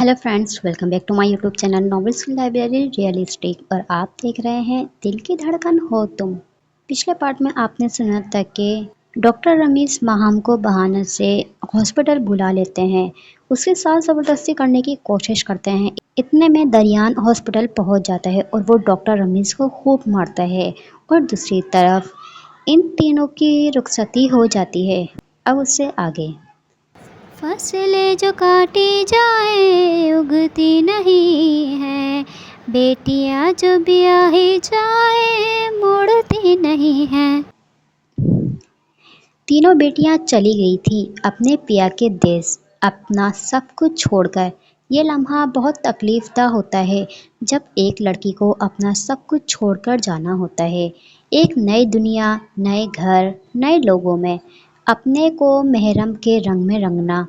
Hello friends, welcome back to my YouTube channel novels की library realistic. और आप देख रहे हैं दिल की धड़कन हो तुम। पिछले पार्ट में आपने सुना था कि डॉक्टर रमीज माहम को बहाने से हॉस्पिटल बुला लेते हैं, उसके साथ ज़बरदस्ती करने की कोशिश करते हैं। इतने में दरियान हॉस्पिटल पहुंच जाता है और वो डॉक्टर रमीज को खूब मारता है। और दूसरी तरफ इन तीनों की रुखसती हो जाती है। अब उससे आगे फसलें जो काटी जाए उगती नहीं है, बेटियां जो ब्याही जाए मुड़ती नहीं है। तीनों बेटियां चली गई थीं अपने पिया के देश, अपना सब कुछ छोड़कर। ये लम्हा बहुत तकलीफदा होता है जब एक लड़की को अपना सब कुछ छोड़कर जाना होता है। एक नई दुनिया, नए घर, नए लोगों में अपने को महरम के रंग में रंगना।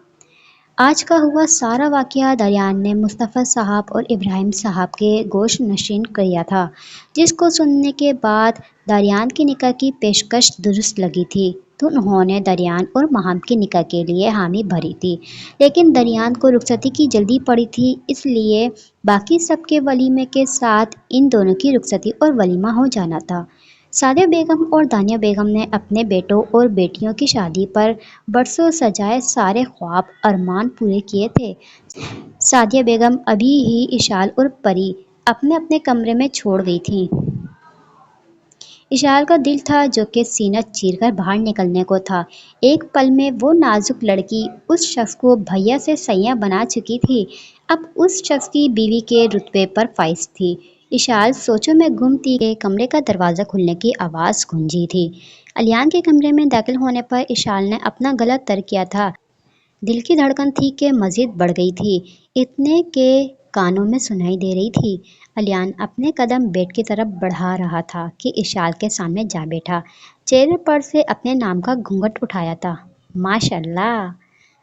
आज का हुआ सारा वाक़या दरियान ने मुस्तफ़ा साहब और इब्राहिम साहब के गोश नशीन किया था, जिसको सुनने के बाद दरियान की निकाह की पेशकश दुरुस्त लगी थी तो उन्होंने दरियान और माहम के निकाह के लिए हामी भरी थी। लेकिन दरियान को रुखसती की जल्दी पड़ी थी, इसलिए बाकी सबके वलीमे के साथ इन दोनों की रुखसती और वलीमा हो जाना था। सादिया बेगम और दानिया बेगम ने अपने बेटों और बेटियों की शादी पर बरसों सजाए सारे ख्वाब अरमान पूरे किए थे। सादिया बेगम अभी ही इशाल और परी अपने अपने कमरे में छोड़ गई थीं। इशाल का दिल था जो कि सीना चीरकर बाहर निकलने को था। एक पल में वो नाजुक लड़की उस शख्स को भैया से सैया बना चुकी थी, अब उस शख्स की बीवी के रुतबे पर फाइज थी। इशाल सोचों में गुम थी कि कमरे का दरवाज़ा खुलने की आवाज़ गूंजी थी। अलियान के कमरे में दाखिल होने पर इशाल ने अपना गला तर किया था। दिल की धड़कन थी कि मज़ीद बढ़ गई थी, इतने के कानों में सुनाई दे रही थी। अलियान अपने कदम बेड की तरफ बढ़ा रहा था कि इशाल के सामने जा बैठा। चेहरे पर से अपने नाम का घूंघट उठाया था। माशाल्लाह,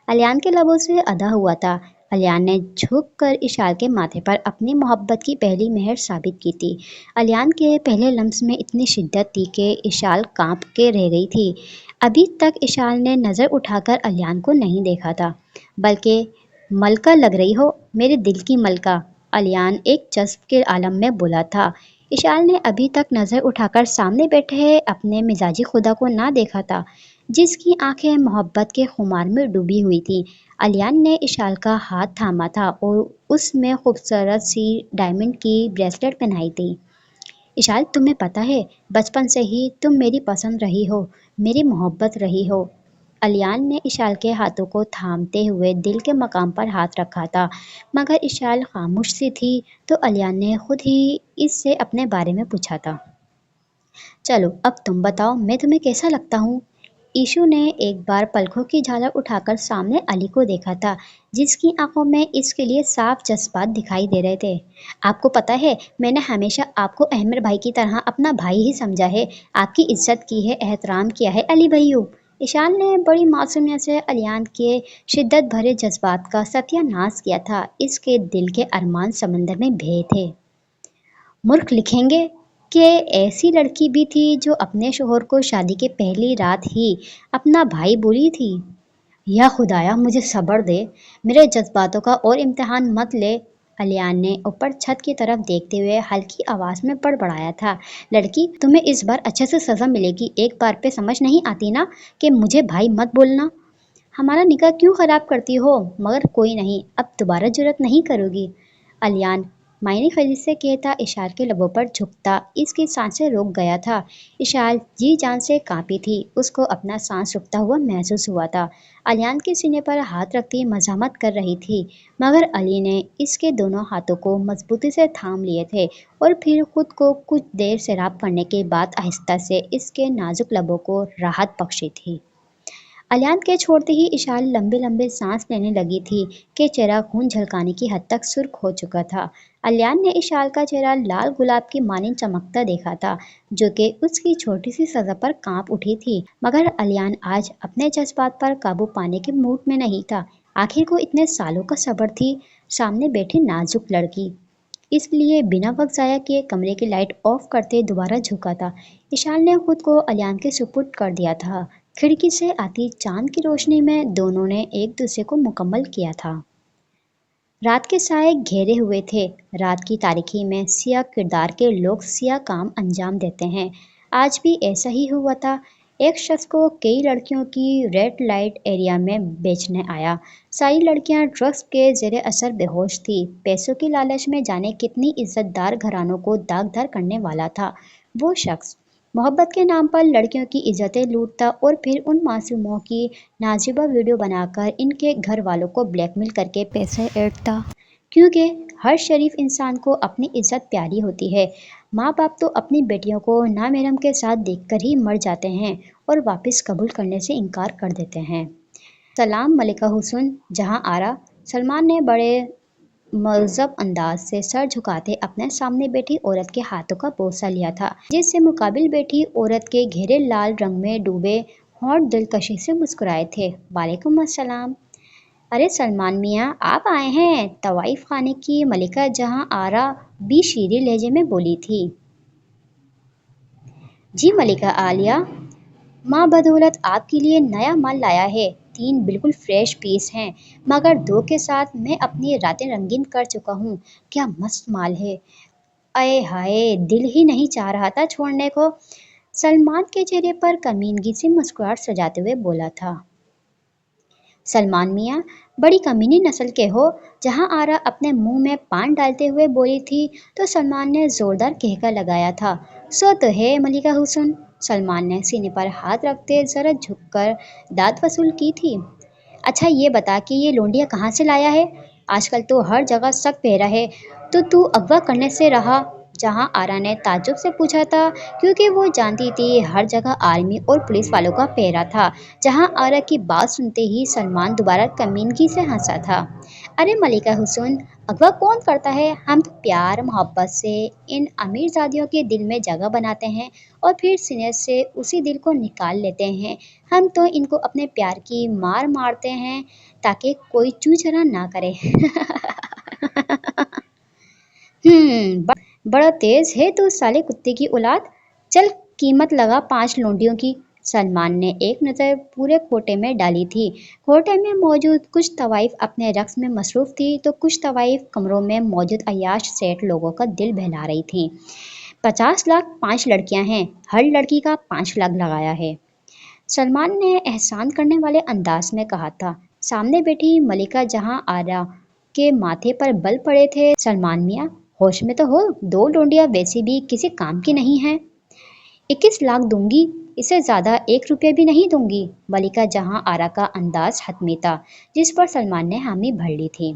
अलियान के लबों से अदा हुआ था। अलियान ने झुक कर इशाल के माथे पर अपनी मोहब्बत की पहली मेहर साबित की थी। अलियान के पहले लम्स में इतनी शिद्दत थी कि इशाल कांप के रह गई थी। अभी तक इशाल ने नज़र उठाकर अलियान को नहीं देखा था, बल्कि मलका लग रही हो, मेरे दिल की मलका, अलियान एक जज्ब के आलम में बोला था। इशाल ने अभी तक नज़र उठाकर सामने बैठे अपने मिजाजी खुदा को ना देखा था, जिसकी आंखें मोहब्बत के खुमार में डूबी हुई थीं। अलियान ने इशाल का हाथ थामा था और उसमें खूबसूरत सी डायमंड की ब्रेसलेट पहनाई थी। इशाल, तुम्हें पता है, बचपन से ही तुम मेरी पसंद रही हो, मेरी मोहब्बत रही हो। अलियान ने इशाल के हाथों को थामते हुए दिल के मकाम पर हाथ रखा था, मगर इशाल खामोश सी थी तो अलियान ने खुद ही इससे अपने बारे में पूछा था। चलो अब तुम बताओ, मैं तुम्हें कैसा लगता हूँ? ईशु ने एक बार पलकों की झालक उठाकर सामने अली को देखा था, जिसकी आंखों में इसके लिए साफ जज्बात दिखाई दे रहे थे। आपको पता है, मैंने हमेशा आपको अहमद भाई की तरह अपना भाई ही समझा है, आपकी इज्जत की है, एहतराम किया है अली भैयू। ईशान ने बड़ी मासूमियत से अलियान के शिद्दत भरे जज्बात का सत्यानाश किया था। इसके दिल के अरमान समंदर में बहे थे। मूर्ख लिखेंगे कि ऐसी लड़की भी थी जो अपने शोहर को शादी के पहली रात ही अपना भाई बोली थी। या खुदाया, मुझे सब्र दे, मेरे जज्बातों का और इम्तिहान मत ले। अलियान ने ऊपर छत की तरफ देखते हुए हल्की आवाज में बड़बड़ाया था। लड़की, तुम्हें इस बार अच्छे से सजा मिलेगी, एक बार पे समझ नहीं आती ना कि मुझे भाई मत बोलना। हमारा निकाह क्यों खराब करती हो? मगर कोई नहीं, अब दोबारा जुर्रत नहीं करोगी। अलियान मायने खलीज से कहता इशाल के लबों पर झुकता इसकी सांसें रोक गया था। इशाल जी जान से कांपी थी, उसको अपना सांस रुकता हुआ महसूस हुआ था। अलियान के सीने पर हाथ रखती मजामत कर रही थी, मगर अली ने इसके दोनों हाथों को मजबूती से थाम लिए थे और फिर खुद को कुछ देर सैराब करने के बाद आहिस्ता से इसके नाजुक लबों को राहत बख्शी थी। अलियान के छोड़ते ही इशाल लंबे लंबे सांस लेने लगी थी कि चेहरा खून झलकाने की हद तक सुर्ख हो चुका था। अलियान ने इशाल का चेहरा लाल गुलाब की मानिंद चमकता देखा था, जो कि उसकी छोटी सी सजा पर कांप उठी थी। मगर अलियान आज अपने जज्बात पर काबू पाने के मूड में नहीं था। आखिर को इतने सालों का सब्र थी सामने बैठी नाजुक लड़की, इसलिए बिना वक्त ज़ाया किए कमरे की लाइट ऑफ करते दोबारा झुका था। इशाल ने खुद को अलियान के सुपुर्द कर दिया था। खिड़की से आती चांद की रोशनी में दोनों ने एक दूसरे को मुकम्मल किया था। رات کے سائے گھیرے ہوئے تھے۔ رات کی تاریکی میں سیاہ کردار کے لوگ سیاہ کام انجام دیتے ہیں۔ آج بھی ایسا ہی ہوا تھا۔ ایک شخص کو کئی لڑکیوں کی ریڈ لائٹ ایریا میں بیچنے آیا۔ ساری لڑکیاں ڈرگس کے زیر اثر بے ہوش تھیں۔ پیسوں کی لالچ میں جانے کتنی عزت دار گھرانوں کو داغدار کرنے والا تھا وہ شخص۔ محبت کے نام پر لڑکیوں کی عزتیں لوٹتا اور پھر ان معصوموں کی نازیبا ویڈیو بنا کر ان کے گھر والوں کو بلیک میل کر کے پیسے ایٹھتا۔ کیونکہ ہر شریف انسان کو اپنی عزت پیاری ہوتی ہے۔ ماں باپ تو اپنی بیٹیوں کو نامحرم کے ساتھ دیکھ کر ہی مر جاتے ہیں اور واپس قبول کرنے سے انکار کر دیتے ہیں۔ سلام ملکہ حسن جہاں آرا۔ سلمان نے بڑے مہذب انداز سے سر جھکاتے اپنے سامنے بیٹھی عورت کے ہاتھوں کا بوسہ لیا تھا، جس سے مقابل بیٹھی عورت کے گہرے لال رنگ میں ڈوبے ہونٹ دلکشی سے مسکرائے تھے۔ وعلیکم السلام۔ ارے سلمان میاں آپ آئے ہیں، طوائف خانے کی ملکہ جہاں آرا بھی شیریں لہجے میں بولی تھی۔ جی ملکہ عالیہ، ماں بدولت آپ کے لیے نیا مال لایا ہے۔ 3 بالکل فریش پیس ہیں، مگر 2 کے ساتھ میں اپنی راتیں رنگین کر چکا ہوں۔ کیا مست مال ہے، اے ہائے دل ہی نہیں چاہ رہا تھا چھوڑنے کو۔ سلمان کے چہرے پر کمینگی سے مسکراہٹ سجاتے ہوئے بولا تھا۔ سلمان میاں بڑی کمینی نسل کے ہو، جہاں آرا اپنے منہ میں پان ڈالتے ہوئے بولی تھی تو سلمان نے زوردار کہکا لگایا تھا۔ سو تو ہے ملکہ حسن۔ سلمان نے سینے پر ہاتھ رکھتے ذرا جھک کر داد وصول کی تھی۔ اچھا یہ بتا کہ یہ لونڈیا کہاں سے لایا ہے؟ آج کل تو ہر جگہ سخت پہرا ہے، تو اغوا کرنے سے رہا؟ جہاں آرا نے تعجب سے پوچھا تھا، کیونکہ وہ جانتی تھی ہر جگہ آرمی اور پولیس والوں کا پہرا تھا۔ جہاں آرا کی بات سنتے ہی سلمان دوبارہ کمینگی سے ہنسا تھا۔ ارے ملکہ حسن، اغوا کون کرتا ہے؟ ہم تو پیار محبت سے ان امیر زادیوں کے دل میں جگہ بناتے ہیں اور پھر سینے سے اسی دل کو نکال لیتے ہیں۔ ہم تو ان کو اپنے پیار کی مار مارتے ہیں تاکہ کوئی چو چرا نہ کرے۔ بڑا تیز ہے تو سالے کتے کی اولاد۔ چل قیمت لگا 5 لونڈیوں کی۔ سلمان نے ایک نظر پورے کھوٹے میں ڈالی تھی۔ کھوٹے میں موجود کچھ طوائف اپنے رقص میں مصروف تھی تو کچھ طوائف کمروں میں موجود عیاش سیٹ لوگوں کا دل بہلا رہی تھیں۔ 50 لاکھ 5 لڑکیاں ہیں، ہر لڑکی کا 5 لاکھ لگایا ہے، سلمان نے احسان کرنے والے انداز میں کہا تھا۔ سامنے بیٹھی ملکہ جہاں آرا کے ماتھے پر بل پڑے تھے۔ سلمان میاں ہوش میں تو ہو، 2 لونڈیاں ویسے بھی کسی کام کی نہیں ہیں۔ 21 لاکھ دوں گی، اس سے زیادہ 1 روپیہ بھی نہیں دوں گی۔ ملکہ جہاں آرا کا انداز حتمی تھا، جس پر سلمان نے حامی بھر لی تھی۔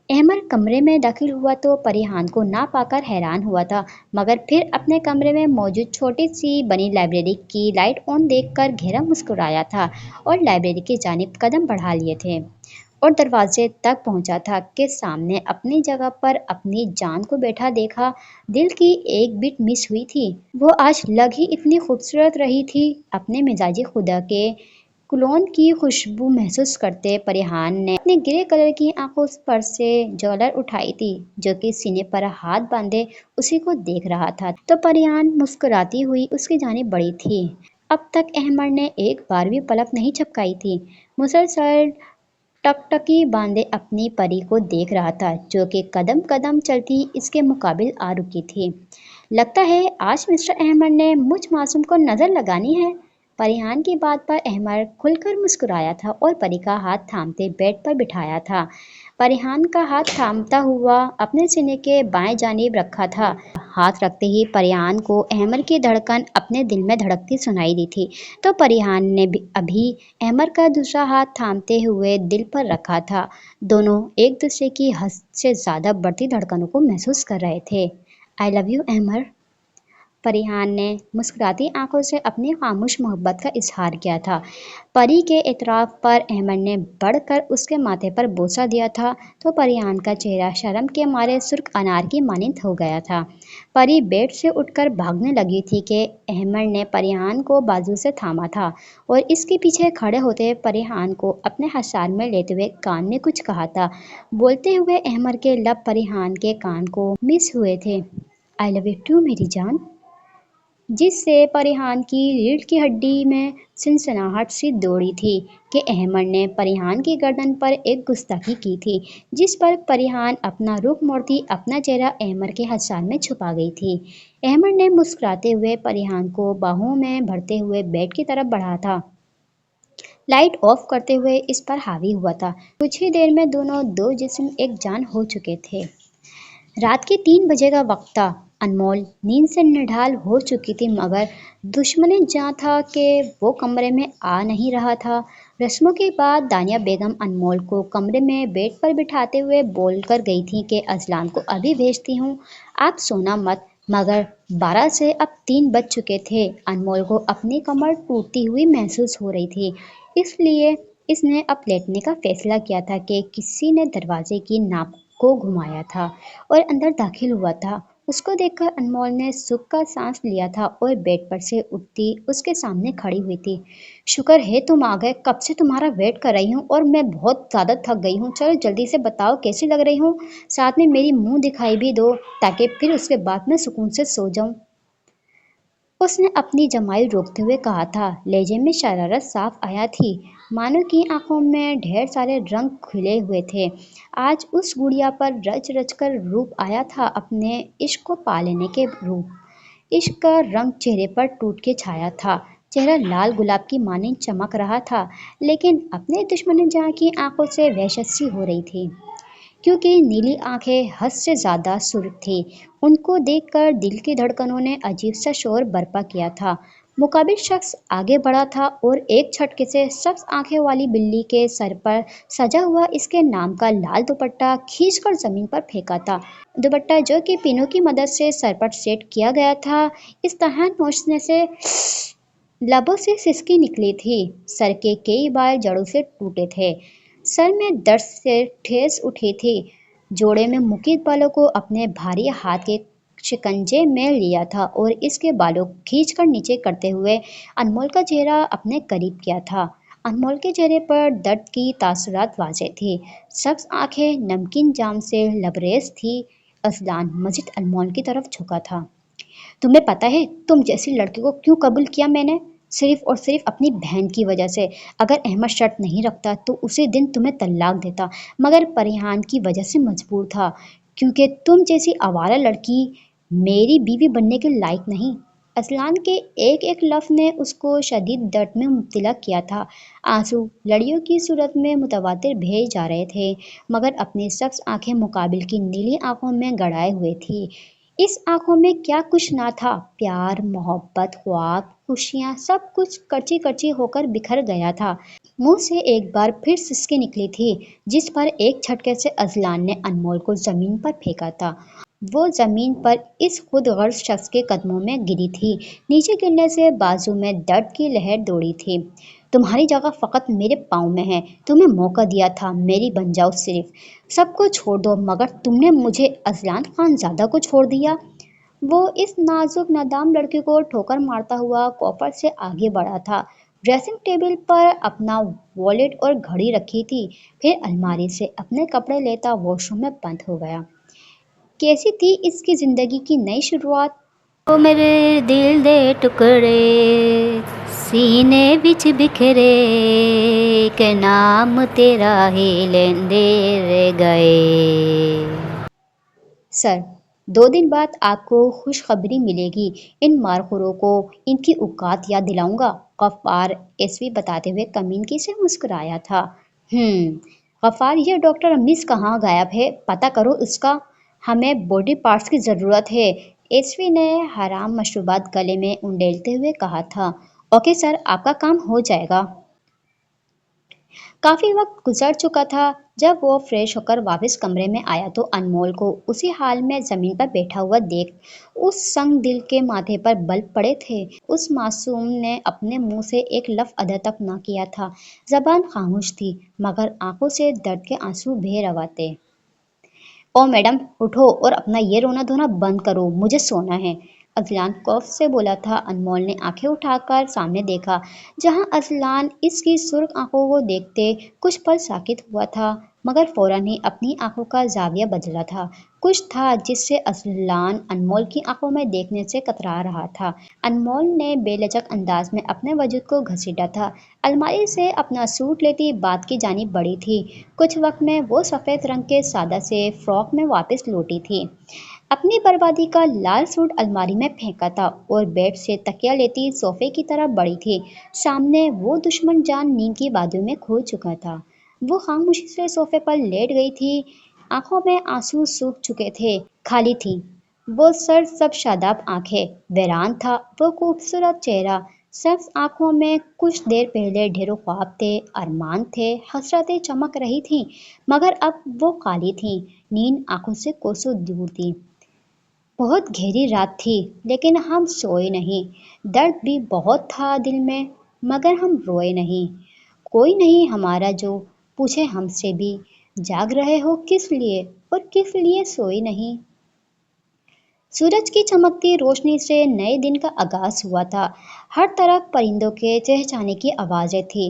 احمر کمرے میں داخل ہوا تو پریحان کو نہ پا کر حیران ہوا تھا، مگر پھر اپنے کمرے میں موجود چھوٹی سی بنی لائبریری کی لائٹ آن دیکھ کر گہرا مسکرایا تھا اور لائبریری کی جانب قدم بڑھا لیے تھے اور دروازے تک پہنچا تھا کہ سامنے اپنی جگہ پر اپنی جان کو بیٹھا دیکھا۔ دل کی ایک بیٹ مس ہوئی تھی۔ وہ آج لگ ہی اتنی خوبصورت رہی تھی۔ اپنے مزاجی خدا کے کولون کی خوشبو محسوس کرتے پریحان نے اپنے گرے کلر کی آنکھوں پر سے جولر اٹھائی تھی، جو کہ سینے پر ہاتھ باندھے اسی کو دیکھ رہا تھا تو پریحان مسکراتی ہوئی اس کی جانب بڑھی تھی۔ اب تک احمر نے ایک بار بھی پلک نہیں جھپکائی تھی، مسلسل ٹکٹکی باندھے اپنی پری کو دیکھ رہا تھا، جو کہ قدم قدم چلتی اس کے مقابل آ رکی تھی۔ لگتا ہے آج مسٹر احمر نے مجھ معصوم کو نظر لگانی ہے۔ پریحان کی بات پر احمر کھل کر مسکرایا تھا اور پری کا ہاتھ تھامتے بیڈ پر بٹھایا تھا۔ پریحان کا ہاتھ تھامتا ہوا اپنے سینے کے بائیں جانب رکھا تھا۔ ہاتھ رکھتے ہی پریحان کو احمر کی دھڑکن اپنے دل میں دھڑکتی سنائی دی تھی، تو پریحان نے ابھی احمر کا دوسرا ہاتھ تھامتے ہوئے دل پر رکھا تھا۔ دونوں ایک دوسرے کی حد سے زیادہ بڑھتی دھڑکنوں کو محسوس کر رہے تھے۔ آئی لو یو احمر، پریحان نے مسکراتی آنکھوں سے اپنی خاموش محبت کا اظہار کیا تھا۔ پری کے اعتراف پر احمر نے بڑھ کر اس کے ماتھے پر بوسہ دیا تھا تو پریحان کا چہرہ شرم کے مارے سرخ انار کی مانند ہو گیا تھا۔ پری بیڈ سے اٹھ کر بھاگنے لگی تھی کہ احمر نے پریحان کو بازو سے تھاما تھا اور اس کے پیچھے کھڑے ہوتے پریحان کو اپنے حصار میں لیتے ہوئے کان میں کچھ کہا تھا۔ بولتے ہوئے احمر کے لب پریحان کے کان کو مس ہوئے تھے۔ آئی لو یو ٹو میری جان۔ جس سے پریحان کی ریڑھ کی ہڈی میں سنسناہٹ سی دوڑی تھی کہ احمد نے پریحان کی گردن پر ایک گستاخی کی تھی، جس پر پریحان اپنا رخ موڑتی اپنا چہرہ احمد کے ہتھیار میں چھپا گئی تھی۔ احمد نے مسکراتے ہوئے پریحان کو باہوں میں بھرتے ہوئے بیڈ کی طرف بڑھا تھا، لائٹ آف کرتے ہوئے اس پر حاوی ہوا تھا۔ کچھ ہی دیر میں دونوں دو جسم ایک جان ہو چکے تھے۔ رات کے 3 بجے کا وقت تھا۔ انمول نیند سے نڈھال ہو چکی تھی، مگر دشمن جاں تھا کہ وہ کمرے میں آ نہیں رہا تھا۔ رسموں کے بعد دانیہ بیگم انمول کو کمرے میں بیڈ پر بٹھاتے ہوئے بول کر گئی تھیں کہ اذلان کو ابھی بھیجتی ہوں، آپ سونا مت۔ مگر 12 سے اب 3 بج چکے تھے۔ انمول کو اپنی کمر ٹوٹتی ہوئی محسوس ہو رہی تھی، اس لیے اس نے اب لیٹنے کا فیصلہ کیا تھا کہ کسی نے دروازے کی ناپ کو گھمایا تھا اور اندر داخل ہوا تھا۔ اس کو دیکھ کر انمول نے سکھ کا سانس لیا تھا اور بیڈ پر سے اٹھتی اس کے سامنے کھڑی ہوئی تھی۔ شکر ہے تم آ گئے، کب سے تمہارا ویٹ کر رہی ہوں اور میں بہت زیادہ تھک گئی ہوں۔ چلو جلدی سے بتاؤ کیسی لگ رہی ہوں، ساتھ میں میری منہ دکھائی بھی دو تاکہ پھر اس کے بعد میں سکون سے سو جاؤں۔ اس نے اپنی جمائی روکتے ہوئے کہا تھا۔ لہجے میں شرارت صاف آیا تھی، مانو کی آنکھوں میں ڈھیر سارے رنگ کھلے ہوئے تھے۔ آج اس گڑیا پر رچ رچ کر روپ آیا تھا، اپنے عشق کو پا لینے کے روپ۔ عشق کا رنگ چہرے پر ٹوٹ کے چھایا تھا، چہرہ لال گلاب کی مانند چمک رہا تھا، لیکن اپنے دشمن جاں کی آنکھوں سے وحشت سی ہو رہی تھی، کیونکہ نیلی آنکھیں حد سے زیادہ سرخ تھیں۔ ان کو دیکھ کر دل کی دھڑکنوں نے عجیب سا شور برپا کیا تھا۔ مقابل شخص آگے بڑھا تھا اور ایک جھٹکے سے سبز آنکھیں والی بلی کے سر پر سجا ہوا اس کے نام کا لال دوپٹہ کھینچ کر زمین پر پھینکا تھا۔ دوپٹہ جو کہ پینوں کی مدد سے سر پر سیٹ کیا گیا تھا، اس طرح نوچنے سے لبوں سے سسکی نکلی تھی، سر کے کئی بال جڑوں سے ٹوٹے تھے، سر میں درد سے ٹھیس اٹھی تھی۔ جوڑے میں مقید بالوں کو اپنے بھاری ہاتھ کے شکنجے میں لیا تھا اور اس کے بالوں کھینچ کر نیچے کرتے ہوئے انمول کا چہرہ اپنے قریب کیا تھا۔ انمول کے چہرے پر درد کی تاثرات واضح تھی، سبز آنکھیں نمکین جام سے لبریز تھی۔ اذلان مزید انمول کی طرف جھکا تھا۔ تمہیں پتہ ہے تم جیسی لڑکی کو کیوں قبول کیا میں نے؟ صرف اور صرف اپنی بہن کی وجہ سے۔ اگر احمد شرط نہیں رکھتا تو اسی دن تمہیں طلاق دیتا، مگر پریحان کی وجہ سے مجبور تھا، کیونکہ تم جیسی آوارہ لڑکی میری بیوی بننے کے لائق نہیں۔ اذلان کے ایک ایک لفظ نے اس کو شدید درد میں مبتلا کیا تھا۔ آنسو لڑیوں کی صورت میں متواتر بہے جا رہے تھے، مگر اپنی سبز آنکھیں مقابل کی نیلی آنکھوں میں گڑائے ہوئے تھی۔ اس آنکھوں میں کیا کچھ نہ تھا، پیار، محبت، خواب، خوشیاں، سب کچھ کرچی کرچی ہو کر بکھر گیا تھا۔ منہ سے ایک بار پھر سسکی نکلی تھی، جس پر ایک جھٹکے سے اذلان نے انمول کو زمین پر پھینکا تھا۔ وہ زمین پر اس خود غرض شخص کے قدموں میں گری تھی، نیچے گرنے سے بازو میں درد کی لہر دوڑی تھی۔ تمہاری جگہ فقط میرے پاؤں میں ہے، تمہیں موقع دیا تھا میری بن جاؤ، صرف سب کو چھوڑ دو، مگر تم نے مجھے اذلان خان زادہ کو چھوڑ دیا۔ وہ اس نازک نادام لڑکی کو ٹھوکر مارتا ہوا کوپر سے آگے بڑھا تھا۔ ڈریسنگ ٹیبل پر اپنا والیٹ اور گھڑی رکھی تھی، پھر الماری سے اپنے کپڑے لیتا واش روم میں بند ہو گیا۔ کیسی تھی اس کی زندگی کی نئی شروعات؟ او میرے دل دے ٹکڑے سینے وچ بکھرے کہ نام تیرا ہی لیندے رہ گئے۔ سر، 2 دن بعد آپ کو خوشخبری ملے گی، ان مارخوروں کو ان کی اوقات یاد دلاؤں گا، غفار ایسوی بتاتے ہوئے کمینگی سے مسکرایا تھا۔ غفار، یہ ڈاکٹر امیز کہاں غائب ہے، پتہ کرو اس کا، ہمیں باڈی پارٹس کی ضرورت ہے، ایسوی نے حرام مشروبات گلے میں انڈیلتے ہوئے کہا تھا۔ اوکے سر، آپ کا کام ہو جائے گا۔ کافی وقت گزر چکا تھا۔ جب وہ فریش ہو کر واپس کمرے میں آیا تو انمول کو اسی حال میں زمین پر بیٹھا ہوا دیکھ اس سنگ دل کے ماتھے پر بل پڑے تھے۔ اس معصوم نے اپنے منہ سے ایک لفظ ادا تک نہ کیا تھا، زبان خاموش تھی، مگر آنکھوں سے درد کے آنسو بہہ رہے تھے۔ او میڈم، اٹھو اور اپنا یہ رونا دھونا بند کرو، مجھے سونا ہے۔ अजलान खौफ से बोला था। अनमोल ने आंखें उठाकर सामने देखा, जहां अजलान इसकी सुर्ख आंखों को देखते कुछ पल साकित हुआ था, मगर फौरन ही अपनी आंखों का जाविया बदला था। कुछ था जिससे अजलान अनमोल की आंखों में देखने से कतरा रहा था। अनमोल ने बेलचक अंदाज में अपने वजूद को घसीटा था। अलमारी से अपना सूट लेती बात की जानिब बढ़ी थी। कुछ वक्त में वो सफ़ेद रंग के सादा से फ्रॉक में वापस लौटी थी। अपनी बर्बादी का लाल सूट अलमारी में फेंका था और बेड से तकिया लेती सोफे की तरफ बढ़ी थी। सामने वो दुश्मन जान नींद की बादों में खो चुका था। वो खामोशी से सोफे पर लेट गई थी। आंखों में आंसू सूख चुके थे, खाली थी। वो सर सब शादाब आंखें, वीरान था वो खूबसूरत चेहरा। सख्त आंखों में कुछ देर पहले ढेरों ख्वाब थे, अरमान थे, हसरतें चमक रही थीं, मगर अब वो खाली थीं। नींद आंखों से कोसों दूर थी। बहुत गहरी रात थी, लेकिन हम सोए नहीं। दर्द भी बहुत था दिल में, मगर हम रोए नहीं। कोई नहीं हमारा जो पूछे हमसे भी, जाग रहे हो किस लिए और किस लिए सोई नहीं। सूरज की चमकती रोशनी से नए दिन का आगाज हुआ था। हर तरफ परिंदों के चहचहाने की आवाजें थी।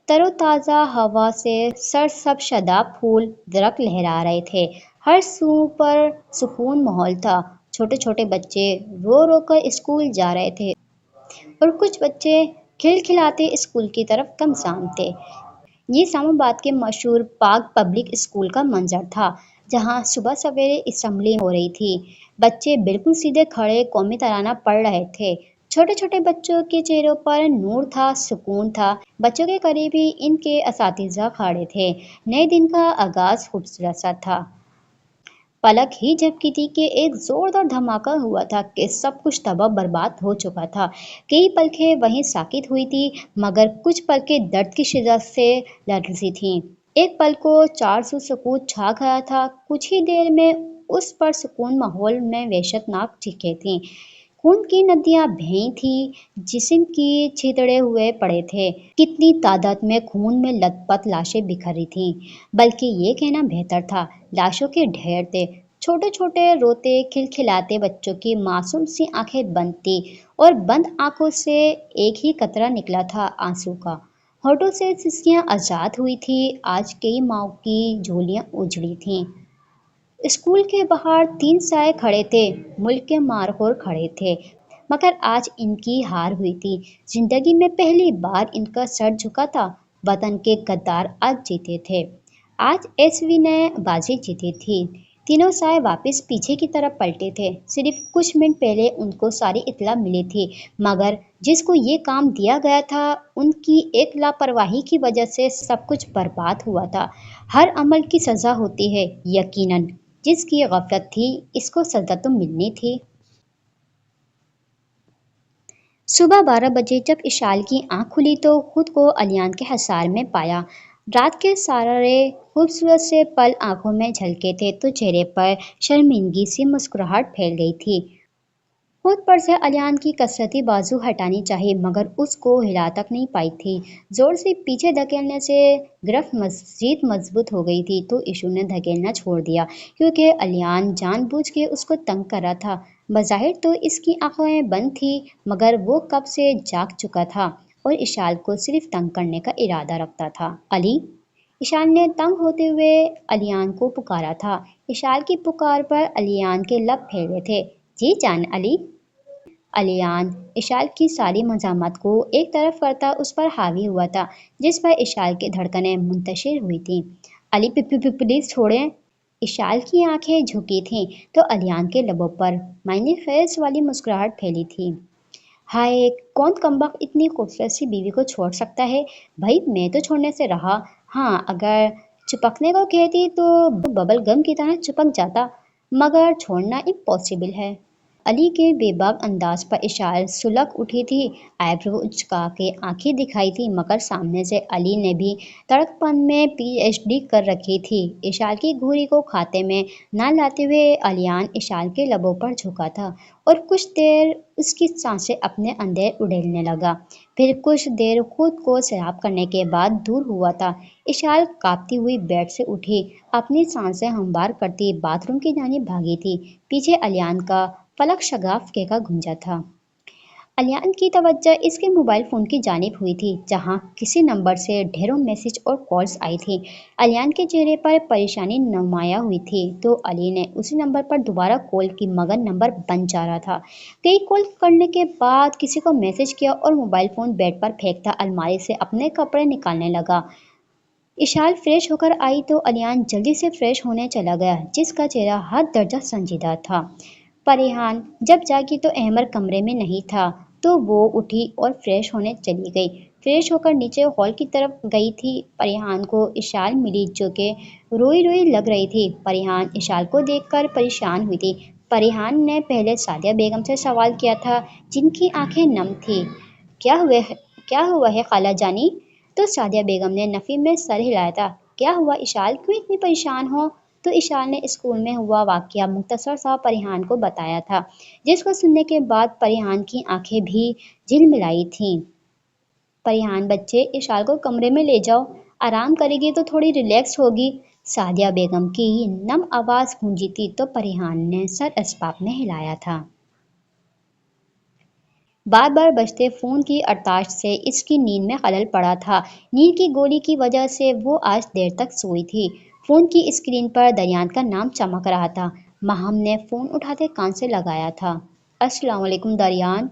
तरोताजा हवा से सरसब्ज शदाब फूल दरख्त लहरा रहे थे। हर सू पर सुकून माहौल था। छोटे छोटे बच्चे रो रो कर स्कूल जा रहे थे और कुछ बच्चे खिलखिलाते स्कूल की तरफ गमजान थे। ये इस्लामाबाद के मशहूर पाक पब्लिक स्कूल का मंजर था, जहाँ सुबह सवेरे असेंबली हो रही थी। बच्चे बिल्कुल सीधे खड़े कौमी तराना पढ़ रहे थे। छोटे छोटे बच्चों के चेहरों पर नूर था, सुकून था। बच्चों के करीब ही इनके असातिज़ा खड़े थे। नए दिन का आगाज खूबसूरत सा था। पलक ही झपकी थी कि एक जोरदार धमाका हुआ था कि सब कुछ तबाह बर्बाद हो चुका था। कई पलकें वहीं साकित हुई थी, मगर कुछ पलकें दर्द की शिद्दत से लरजी थीं। एक पल को चार सौ सुकून छा गया था। कुछ ही देर में उस पर सुकून माहौल में वहशतनाक चीखें थीं। खून की नदियां बही थी, जिस्म की छितड़े हुए पड़े थे। कितनी तादाद में खून में लथपथ लाशें बिखरी थीं। बल्कि ये कहना बेहतर था, लाशों के ढेर थे। छोटे छोटे रोते खिलखिलाते बच्चों की मासूम सी आंखें बंद थी और बंद आंखों से एक ही कतरा निकला था आंसू का। होठों से सिसकियां आजाद हुई थी। आज कई माओ की झोलियां उजड़ी थीं। स्कूल के बाहर तीन साए खड़े थे, मुल्क के मारखोर खड़े थे, मगर आज इनकी हार हुई थी। जिंदगी में पहली बार इनका सर झुका था। वतन के गद्दार आज जीते थे। आज एसवी ने बाजी जीती थी। तीनों साए वापस पीछे की तरफ पलटे थे। सिर्फ कुछ मिनट पहले उनको सारी इत्तला मिली थी, मगर जिसको ये काम दिया गया था, उनकी एक लापरवाही की वजह से सब कुछ बर्बाद हुआ था। हर अमल की सजा होती है, यकीनन जिसकी गफलत थी, इसको सजा तो मिलनी थी। सुबह 12 बजे जब इशाल की आंख खुली तो खुद को अलियान के हसार में पाया। रात के सारे खूबसूरत से पल आंखों में झलके थे तो चेहरे पर शर्मिंदगी सी मुस्कुराहट फैल गई थी। खुद पर से अलियान की कसरती बाजू हटानी चाहिए, मगर उसको हिला तक नहीं पाई थी। जोर से पीछे धकेलने से गिरफ्त मजीद मजबूत हो गई थी तो ईशू ने धकेलना छोड़ दिया, क्योंकि अलियान जानबूझ के उसको तंग कर रहा था। बज़ाहिर तो इसकी आंखें बंद थी, मगर वो कब से जाग चुका था और इशाल को सिर्फ तंग करने का इरादा रखता था। अली, इशाल ने तंग होते हुए अलियान को पुकारा था। इशाल की पुकार पर अलियान के लब फैले थे। जी जान अली। अलियान इशाल की सारी मज़ामत को एक तरफ करता उस पर हावी हुआ था, जिस पर इशाल की धड़कनें मुंतशिर हुई थीं। अली प्लीज़ छोड़ें। इशाल की आंखें झुकी थीं तो अलियान के लबों पर मायने ख़ैज़ वाली मुस्कुराहट फैली थी। हाय, कौन कमबख्त इतनी खूबसूरत सी बीवी को छोड़ सकता है? भाई मैं तो छोड़ने से रहा। हाँ, अगर चिपकने को कहती तो बबल गम की तरह चिपक जाता, मगर छोड़ना इम्पॉसिबल है। अली के बेबाक अंदाज पर इशाल सुलग उठी थी। आईब्रो उचका के आंखें दिखाई थी, मगर सामने से अली ने भी तड़कपन में पीएचडी कर रखी थी। इशाल की घूरी को खाते में ना लाते हुए अलियान इशाल के लबों पर झुका था और कुछ देर उसकी सांसें अपने अंदर उड़ेलने लगा। फिर कुछ देर खुद को सैराब करने के बाद दूर हुआ था। इशाल कांपती हुई बेड से उठी, अपनी सांसें हमवार करती बाथरूम की जानिब भागी थी। पीछे अलियान का पलक शगाफ का गूंजा था। अलियान की तवज्जो इसके मोबाइल फ़ोन की जानिब हुई थी, जहां किसी नंबर से ढेरों मैसेज और कॉल्स आई थी। अलियान के चेहरे पर परेशानी नुमाया हुई थी, तो अली ने उसी नंबर पर दोबारा कॉल की, मगर नंबर बंद जा रहा था। कई कॉल करने के बाद किसी को मैसेज किया और मोबाइल फ़ोन बेड पर फेंकता अलमारी से अपने कपड़े निकालने लगा। इशाल फ्रेश होकर आई तो अलियान जल्दी से फ्रेश होने चला गया, जिसका चेहरा हर दर्जा संजीदा था। परिहान जब जागी तो अहमर कमरे में नहीं था, तो वो उठी और फ्रेश होने चली गई। फ्रेश होकर नीचे हॉल की तरफ गई थी। परिहान को इशाल मिली, जो कि रोई रोई लग रही थी। परिहान इशाल को देखकर परेशान हुई थी। परिहान ने पहले सादिया बेगम से सवाल किया था, जिनकी आंखें नम थी। क्या हुआ है खाला जानी? तो सादिया बेगम ने नफ़ी में सर हिलाया था। क्या हुआ इशाल, क्यों इतनी परेशान हो? तो इशाल ने स्कूल में हुआ वाक़या मुख्तसर सा परिहान को बताया था, जिसको सुनने के बाद परिहान की आंखें भी झिलमिलाई थीं। परिहान बच्चे, इशाल को कमरे में ले जाओ, आराम करेगी तो थोड़ी रिलैक्स होगी। सादिया बेगम की नम आवाज़ गूंजी थी, तो परिहान ने सर इसबाब में हिलाया था। बार बार बजते फ़ोन की अरताश से इसकी नींद में खलल पड़ा था। नींद की गोली की वजह से वो आज देर तक सोई थी। फ़ोन की स्क्रीन पर दरियान का नाम चमक रहा था। महम ने फ़ोन उठाते कान से लगाया था। अस्सलाम वालेकुम दरियान।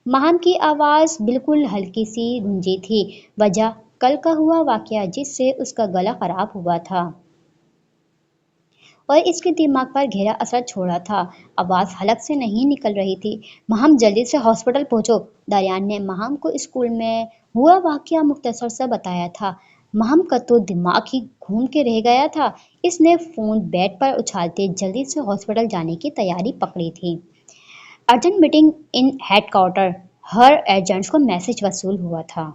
महम की आवाज़ बिल्कुल हल्की सी गूंजी थी। वजह कल का हुआ वाक़या, जिससे उसका गला ख़राब हुआ था और इसके दिमाग पर गहरा असर छोड़ा था। आवाज़ हलक से नहीं निकल रही थी। महम जल्दी से हॉस्पिटल पहुंचो। दरियान ने महम को स्कूल में हुआ वाक़या मुख्तसर से बताया था। महम का तो दिमाग ही घूम के रह गया था। इसने फ़ोन बेड पर उछालते जल्दी से हॉस्पिटल जाने की तैयारी पकड़ी थी। Urgent meeting in headquarter. Her agents को मैसेज वसूल हुआ था।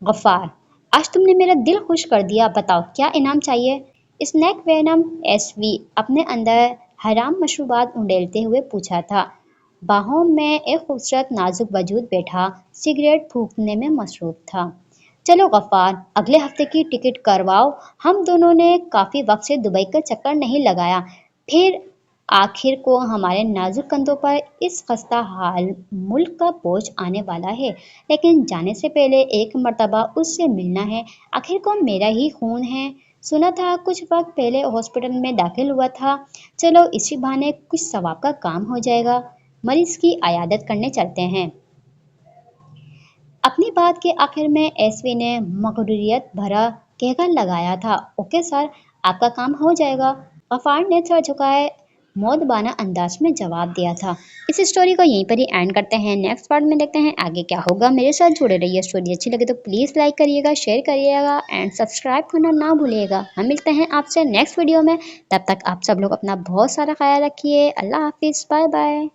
गफ्फार, आज तुमने मेरा दिल खुश कर दिया। बताओ क्या इनाम चाहिए? स्नैक वेनम एसवी अपने अंदर हराम मशरूबात उंडेलते हुए पूछा था। बाहों में एक खूबसूरत नाजुक वजूद बैठा सिगरेट फूंकने में मसरूफ था। चलो गफ्फार, अगले हफ्ते की टिकट करवाओ। हम दोनों ने काफ़ी वक्त से दुबई का चक्कर नहीं लगाया। फिर आखिर को हमारे नाजुक कंधों पर इस खस्ता हाल मुल्क का बोझ आने वाला है, लेकिन जाने से पहले एक मर्तबा उससे मिलना है। आखिर को मेरा ही खून है। सुना था कुछ वक्त पहले हॉस्पिटल में दाखिल हुआ था। चलो इसी बहाने कुछ सवाब का काम हो जाएगा। मरीज की आयादत करने चलते हैं। अपनी बात के आखिर में एसवी ने मगरूरियत भरा कहकर लगाया था, ओके सर, आपका काम हो जाएगा। गफ्फार ने सर झुकाए मौदबाना अंदाज में जवाब दिया था। इस स्टोरी को यहीं पर ही एंड करते हैं। नेक्स्ट पार्ट में देखते हैं आगे क्या होगा। मेरे साथ जुड़े रहिए। स्टोरी अच्छी लगे तो प्लीज़ लाइक करिएगा, शेयर करिएगा एंड सब्सक्राइब करना ना भूलिएगा। हम मिलते हैं आपसे नेक्स्ट वीडियो में। तब तक आप सब लोग अपना बहुत सारा ख्याल रखिए। अल्लाह हाफिज़, बाय बाय।